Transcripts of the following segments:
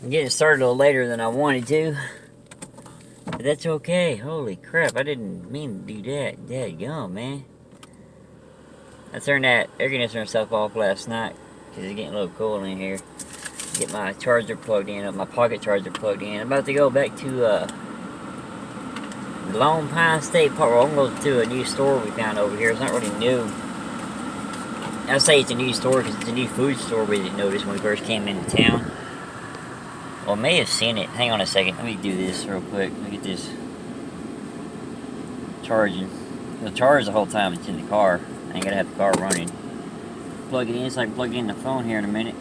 I'm getting started a little later than I wanted to, but that's okay. Holy crap, I didn't mean to do that. Dadgum, man. I turned that air conditioner stuff off last night because it's getting a little cool in here. Get my charger plugged in, my pocket charger plugged in. I'm about to go back to the Lone Pine State Park. Well, I'm going to a new store we found over here. It's not really new. I say it's a new store because it's a new food store we didn't notice when we first came into town. Well, I may have seen it. Hang on a second. Let me do this real quick. Let me get this charging. It'll charge the whole time it's in the car. I ain't gotta have the car running. Plug it in so I can plug it in the phone here in a minute.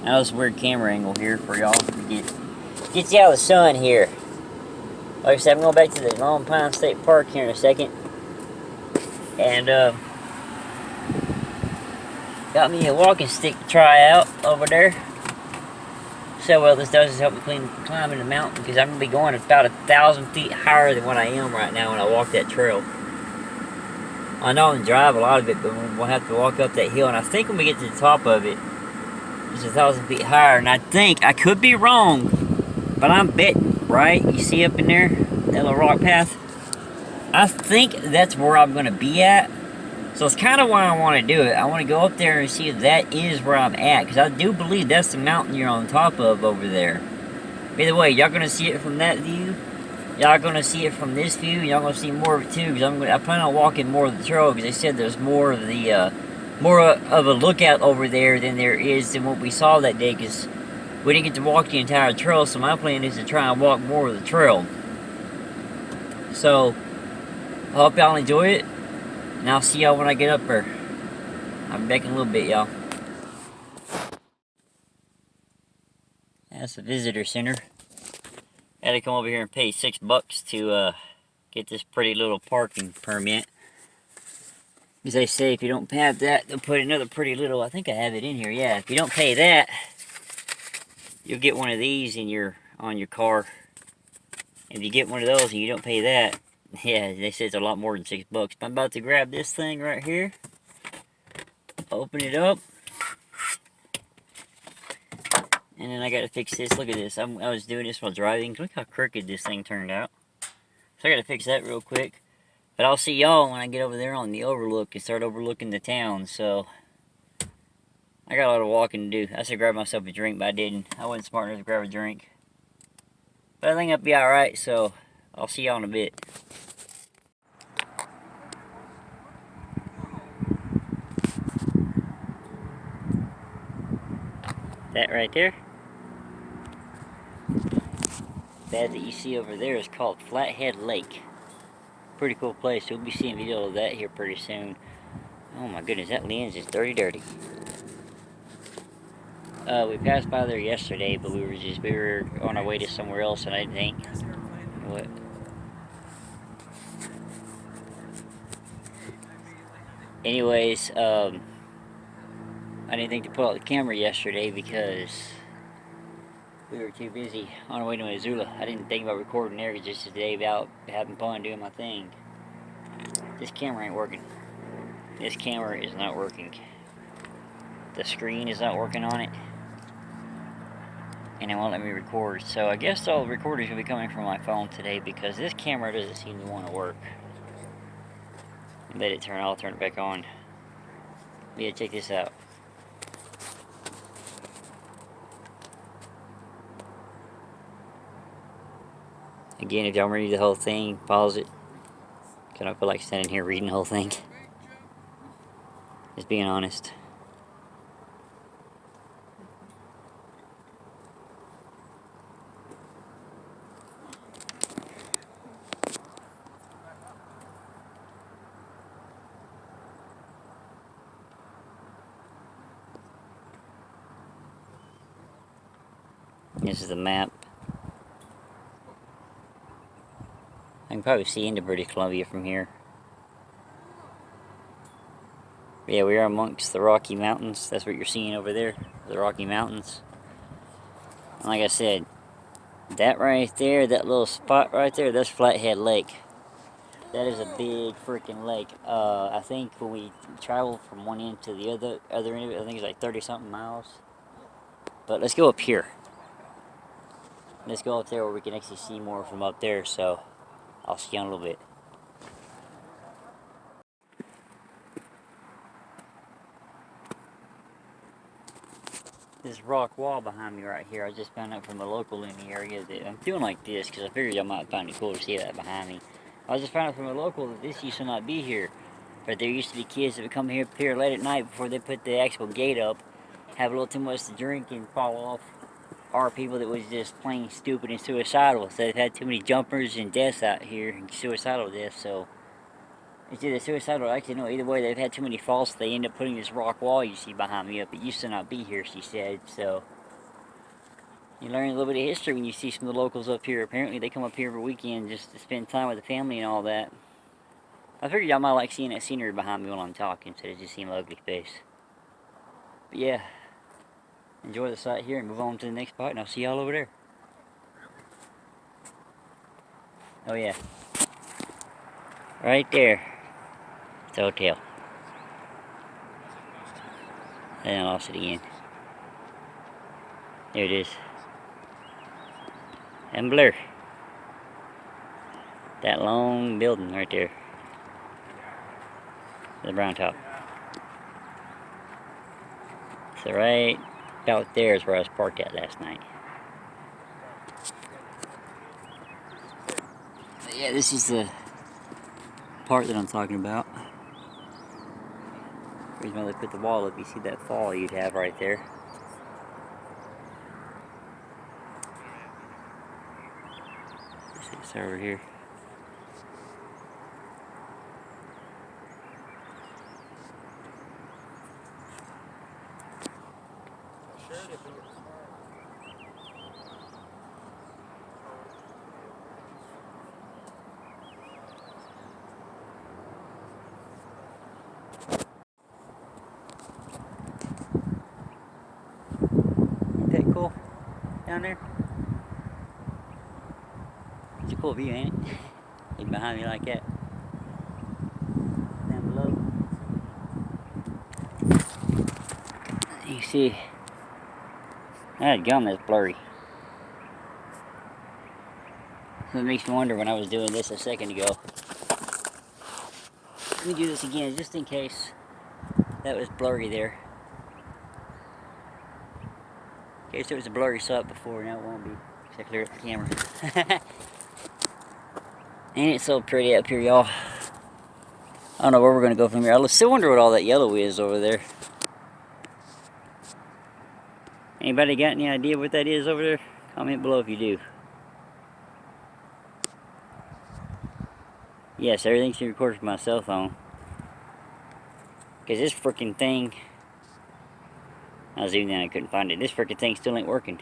Now this weird camera angle here for y'all to get you out of the sun here. Like I said, I'm going back to the Lone Pine State Park here in a second. And got me a walking stick to try out over there. So what this does is help me climbing the mountain, because I'm going to be going about 1,000 feet higher than what I am right now when I walk that trail. I know I can drive a lot of it, but we'll have to walk up that hill, and I think when we get to the top of it, it's 1,000 feet higher, and I think, I could be wrong, but I'm betting, right? You see up in there, that little rock path? I think that's where I'm going to be at. So it's kind of why I want to do it. I want to go up there and see if that is where I'm at, because I do believe that's the mountain you're on top of over there. Either way, y'all going to see it from that view. Y'all going to see it from this view. Y'all going to see more of it too, because I plan on walking more of the trail, because they said there's more of the more of a lookout over there than there is than what we saw that day, because we didn't get to walk the entire trail. So my plan is to try and walk more of the trail. So I hope y'all enjoy it. And I'll see y'all when I get up there. I'll be back in a little bit, y'all. That's the visitor center. Had to come over here and pay $6 to get this pretty little parking permit. As they say, if you don't have that, they'll put another pretty little, I think I have it in here, yeah. If you don't pay that, you'll get one of these on your car. If you get one of those and you don't pay that, yeah, they say it's a lot more than $6. But I'm about to grab this thing right here. Open it up. And then I gotta fix this. Look at this. I was doing this while driving. Look how crooked this thing turned out. So I gotta fix that real quick. But I'll see y'all when I get over there on the overlook and start overlooking the town. So I got a lot of walking to do. I should grab myself a drink, but I didn't. I wasn't smart enough to grab a drink. But I think I'll be alright, so I'll see y'all in a bit. That right there, that you see over there is called Flathead Lake. Pretty cool place. We'll be seeing video of that here pretty soon. Oh my goodness, that lens is dirty. We passed by there yesterday, but we were on our way to somewhere else, and I didn't think. What? Anyways, I didn't think to pull out the camera yesterday because we were too busy on our way to Missoula. I didn't think about recording there, just today about having fun doing my thing. This camera ain't working. This camera is not working. The screen is not working on it. And it won't let me record. So I guess all the recorders will be coming from my phone today, because this camera doesn't seem to want to work. Let it turn, I'll turn it back on. Yeah, check this out. Again, if y'all read the whole thing, pause it. Cause I don't feel like standing here reading the whole thing. Just being honest. This is the map. I can probably see into British Columbia from here. But yeah, we are amongst the Rocky Mountains. That's what you're seeing over there, the Rocky Mountains. And like I said, that right there, that little spot right there, that's Flathead Lake. That is a big freaking lake. I think when we travel from one end to the other end of it, I think it's like 30 something miles. But let's go up here. Let's go up there where we can actually see more from up there. So I'll see you in a little bit. This rock wall behind me right here, I just found out from a local in the area that I'm doing like this because I figured y'all might find it cool to see that behind me. I just found out from a local that this used to not be here. But there used to be kids that would come here late at night before they put the actual gate up, have a little too much to drink and fall off. Or people that was just plain stupid and suicidal. So they've had too many jumpers and deaths out here, and suicidal deaths, so it's either suicidal or actually no, either way they've had too many falls, so they end up putting this rock wall you see behind me up. It used to not be here, she said, so you learn a little bit of history when you see some of the locals up here. Apparently they come up here every weekend just to spend time with the family and all that. I figured y'all might like seeing that scenery behind me while I'm talking instead of just seeing my ugly face. But yeah, enjoy the sight here and move on to the next spot, and I'll see y'all over there. Oh yeah, right there, it's the hotel. And I lost it again. There it is. And blur. That long building right there. The brown top. So right out there is where I was parked at last night. But yeah, this is the part that I'm talking about. The reason why they put the wall up, you see that fall you'd have right there. Let's see, it's over here. Ain't that cool down there? It's a cool view, ain't it? Looking behind me like that. Down below. You see, that gum is blurry. So it makes me wonder when I was doing this a second ago. Let me do this again just in case that was blurry there. In case there was a blurry shot before, now it won't be. Because I clear up the camera. Ain't it so pretty up here, y'all? I don't know where we're going to go from here. I still wonder what all that yellow is over there. Anybody got any idea what that is over there? Comment below if you do. Yes, everything's being recorded from my cell phone. Because this freaking thing... I zoomed in, I couldn't find it. This freaking thing still ain't working.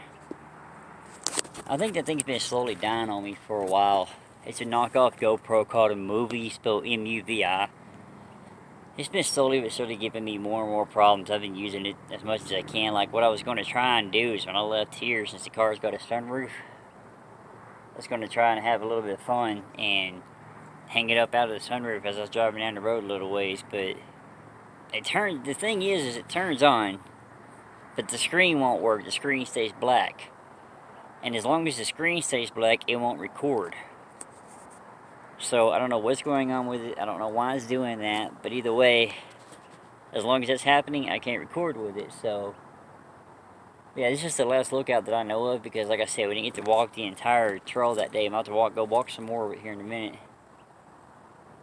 I think that thing's been slowly dying on me for a while. It's a knockoff GoPro called a Movie, spelled M-U-V-I. It's been slowly but surely giving me more and more problems. I've been using it as much as I can. Like what I was going to try and do is when I left here, since the car's got a sunroof, I was going to try and have a little bit of fun and hang it up out of the sunroof as I was driving down the road a little ways. But the thing is it turns on, but the screen won't work. The screen stays black. And as long as the screen stays black, it won't record. So I don't know what's going on with it. I don't know why it's doing that. But either way, as long as that's happening, I can't record with it. So yeah, this is just the last lookout that I know of. Because like I said, we didn't get to walk the entire trail that day. I'm about to go walk some more of it here in a minute.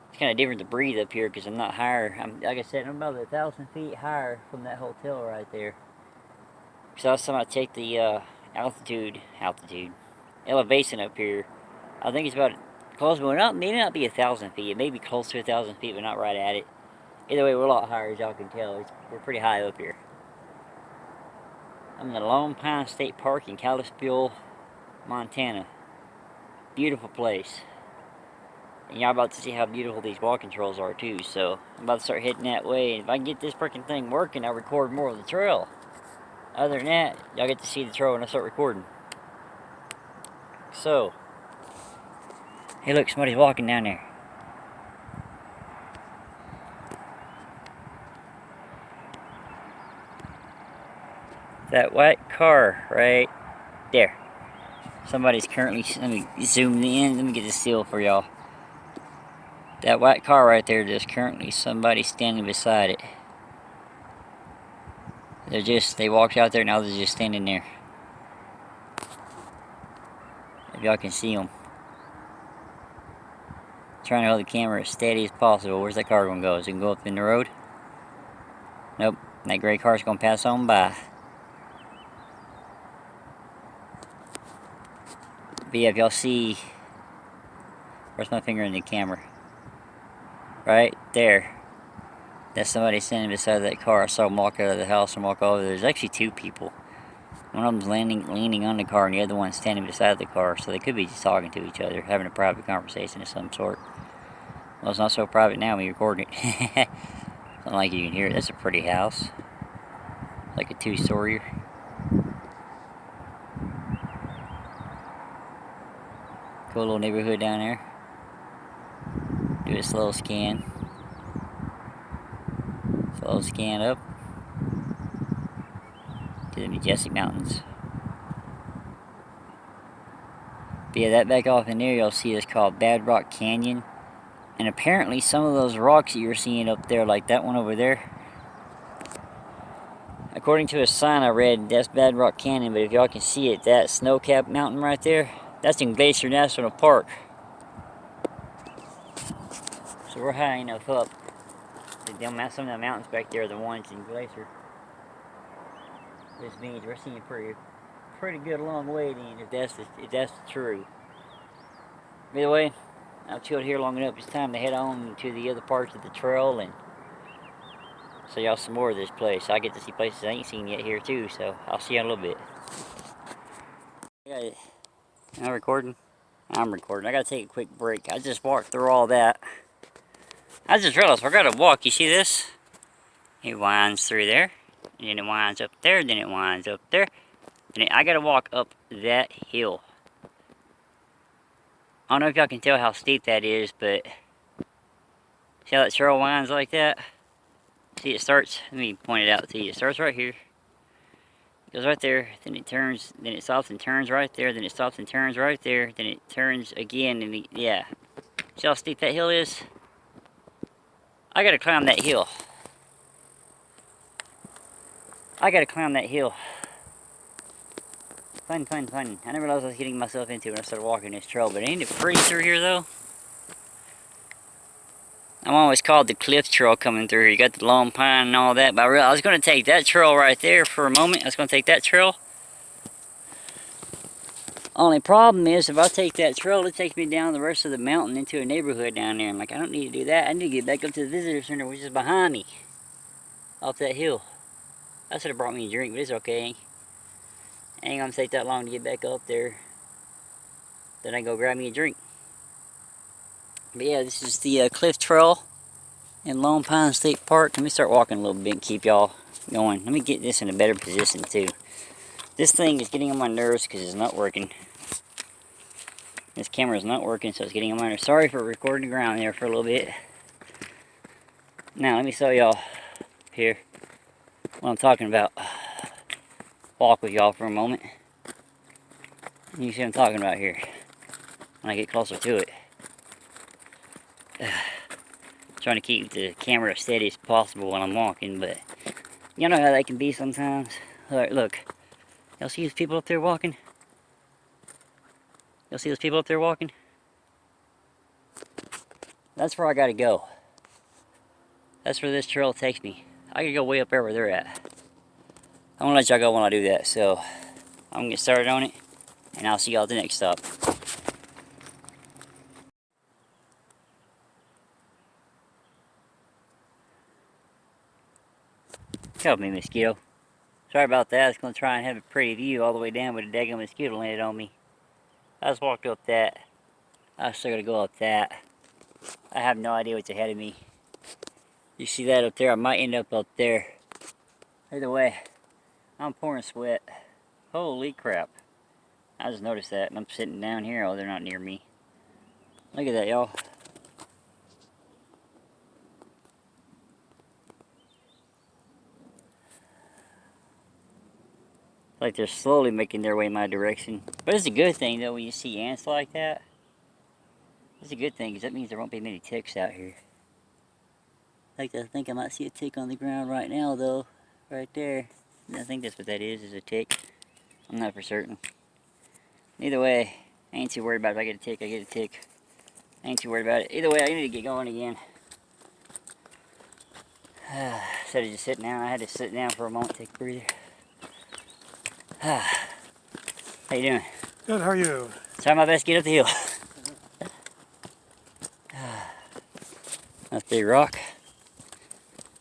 It's kind of different to breathe up here because I'm not higher. Like I said, I'm about 1,000 feet higher from that hotel right there. So last time I checked the elevation up here, I think it's about close, but it may not be 1,000 feet. It may be close to 1,000 feet, but not right at it. Either way, we're a lot higher, as y'all can tell. We're pretty high up here. I'm in the Lone Pine State Park in Kalispell, Montana. Beautiful place. And y'all about to see how beautiful these walking trails are too. So I'm about to start heading that way. And if I can get this freaking thing working, I'll record more of the trail. Other than that, y'all get to see the trail when I start recording. So, hey look, somebody's walking down there. That white car right there. Somebody's currently, let me zoom in, let me get this still for y'all. That white car right there, there's currently somebody standing beside it. They walked out there, now they're just standing there. If y'all can see them. Trying to hold the camera as steady as possible. Where's that car gonna go? Is it gonna go up in the road? Nope, that gray car's gonna pass on by. But yeah, if y'all see, where's my finger in the camera? Right there. That's somebody standing beside that car. I saw him walk out of the house and walk over. There's actually two people. One of them's leaning on the car, and the other one's standing beside the car. So they could be just talking to each other, having a private conversation of some sort. Well, it's not so private now when you're recording it. It's not like you can hear it. That's a pretty house. Like a two-story. Cool little neighborhood down there. Do a slow scan. Slow scan up to the majestic mountains. But yeah, that back off in there, you'll see is called Bad Rock Canyon. And apparently some of those rocks that you're seeing up there, like that one over there, according to a sign I read, that's Bad Rock Canyon. But if y'all can see it, that snow-capped mountain right there, that's in Glacier National Park. So we're high enough up. Some of the mountains back there are the ones in Glacier. This means we're seeing pretty good long way then, if that's true. Either way, I've chilled here long enough. It's time to head on to the other parts of the trail and show y'all some more of this place. I get to see places I ain't seen yet here too, so I'll see you in a little bit. Am I recording? I'm recording. I gotta take a quick break. I just walked through all that. I just realized I gotta walk. You see this? It winds through there, and then it winds up there, then it winds up there. And I gotta walk up that hill. I don't know if y'all can tell how steep that is, but see how that trail winds like that? See, it starts, let me point it out to you. It starts right here. It goes right there, then it turns, then it stops and turns right there, then it stops and turns right there, then it turns again, and yeah. See how steep that hill is? I gotta climb that hill. I gotta climb that hill. Fun, fun, fun. I never realized what I was getting myself into when I started walking this trail, but ain't it pretty through here though? I'm always called the cliff trail coming through here. You got the long pine and all that, but I was going to take that trail right there for a moment. I was going to take that trail. Only problem is, if I take that trail, it takes me down the rest of the mountain into a neighborhood down there. I'm like, I don't need to do that. I need to get back up to the visitor center, which is behind me, off that hill. I should have brought me a drink, but it's okay. Ain't going to take that long to get back up there. Then I go grab me a drink. But yeah, this is the cliff trail in Lone Pine State Park. Let me start walking a little bit and keep y'all going. Let me get this in a better position too. This thing is getting on my nerves because it's not working. This camera is not working, so it's getting on my nerves. Sorry for recording the ground there for a little bit. Now let me show y'all here what I'm talking about. Walk with y'all for a moment. You see what I'm talking about here when I get closer to it. Trying to keep the camera as steady as possible when I'm walking, but you know how they can be sometimes. Alright, look. Y'all see those people up there walking? Y'all see those people up there walking? That's where I gotta go. That's where this trail takes me. I gotta go way up there where they're at. I'm gonna let y'all go when I do that, so I'm gonna get started on it, and I'll see y'all at the next stop. Help me, mosquito. Sorry about that. I was gonna try and have a pretty view all the way down, but a daggone mosquito landed on me. I just walked up that. I still gotta go up that. I have no idea what's ahead of me. You see that up there? I might end up there. Either way, I'm pouring sweat. Holy crap. I just noticed that, and I'm sitting down here. Oh, they're not near me. Look at that, y'all. Like they're slowly making their way in my direction. But it's a good thing though when you see ants like that. It's a good thing because that means there won't be many ticks out here. Like I think I might see a tick on the ground right now though. Right there. I think that's what that is a tick. I'm not for certain. Either way, I ain't too worried about it. If I get a tick, I get a tick. I ain't too worried about it. Either way, I need to get going again. Instead of just sitting down, I had to sit down for a moment, take a breather. How you doing? Good, how are you? Try my best to get up the hill. That's a big rock.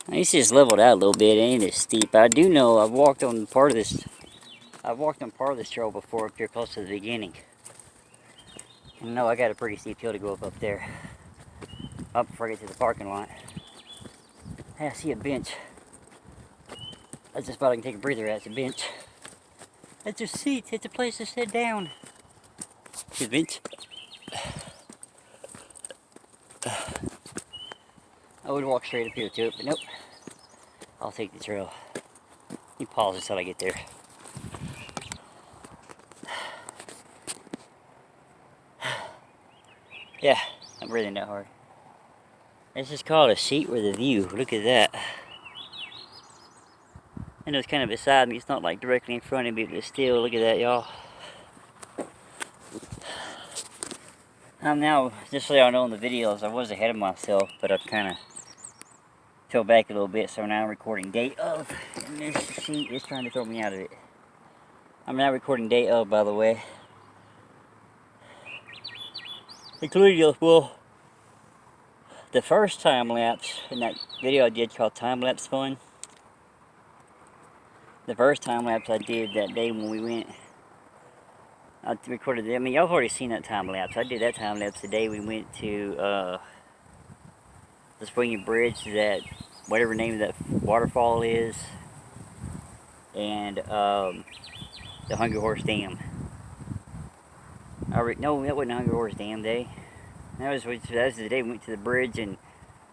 It's just leveled out a little bit. It ain't as steep. I do know I've walked on part of this trail before up here close to the beginning. And no, I got a pretty steep hill to go up there. Up before I get to the parking lot. Hey, I see a bench. That's the spot I can take a breather at. It's a bench. It's a seat. It's a place to sit down. It's a bench. I would walk straight up here to it, but nope. I'll take the trail. You pause until I get there. Yeah, I'm breathing that hard. This is called a seat with a view. Look at that. I know it's kind of beside me. It's not like directly in front of me, but still, look at that, y'all. I'm now, just so y'all know in the videos, I was ahead of myself, but I've kind of fell back a little bit, so now I'm recording day of, and this seat is trying to throw me out of it. I'm now recording day of, by the way. Including, well, the first time lapse in that video I did called Time Lapse Fun. The first time lapse I did that day when we went, I recorded it. I mean, y'all have already seen that time lapse. I did that time lapse the day we went to the swinging bridge, that whatever name of that waterfall is, and the Hungry Horse Dam. No, that wasn't Hungry Horse Dam Day. That was the day we went to the bridge, and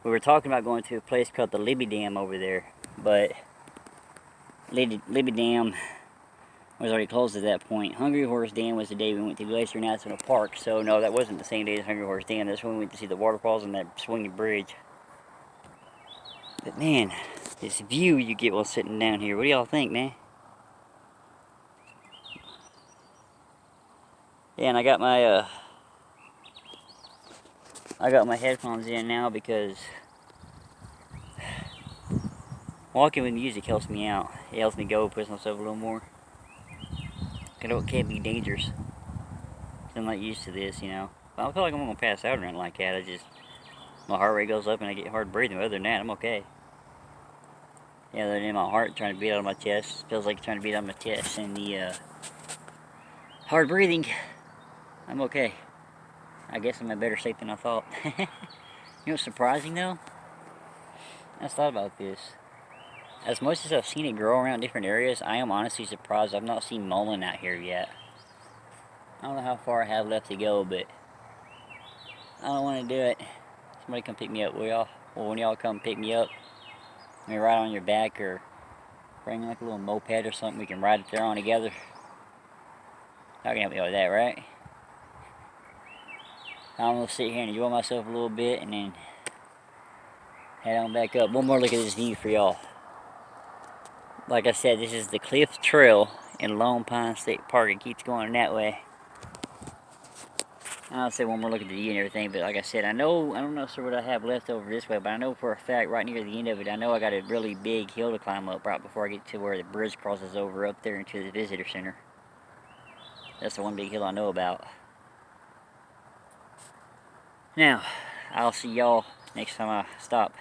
we were talking about going to a place called the Libby Dam over there, but Libby Dam was already closed at that point. Hungry Horse Dam was the day we went to Glacier National Park, so no, that wasn't the same day as Hungry Horse Dam. That's when we went to see the waterfalls and that swinging bridge. But man, this view you get while sitting down here, what do y'all think, man? Yeah, and I got my headphones in now because walking with music helps me out. It helps me go push myself a little more. I know it can't be dangerous. I'm not used to this, you know. I don't feel like I'm gonna pass out or anything like that. My heart rate goes up and I get hard breathing. Other than that, I'm okay. Yeah, other than my heart trying to beat out of my chest. Feels like trying to beat out of my chest, and the hard breathing, I'm okay. I guess I'm in better shape than I thought. You know what's surprising though? I just thought about this. As much as I've seen it grow around different areas, I am honestly surprised I've not seen mullein out here yet. I don't know how far I have left to go, but I don't want to do it. Somebody come pick me up, will y'all? Well, when y'all come pick me up, maybe ride on your back or bring like a little moped or something, we can ride it there on together. Y'all can help me with that, right? I'm gonna sit here and enjoy myself a little bit and then head on back up. One more look at this view for y'all. Like I said, this is the Cliff Trail in Lone Pine State Park. It keeps going that way. I'll say one more look at the view and everything, but like I said, I don't know sure what I have left over this way, but I know for a fact right near the end of it, I know I got a really big hill to climb up right before I get to where the bridge crosses over up there into the visitor center. That's the one big hill I know about. Now, I'll see y'all next time I stop.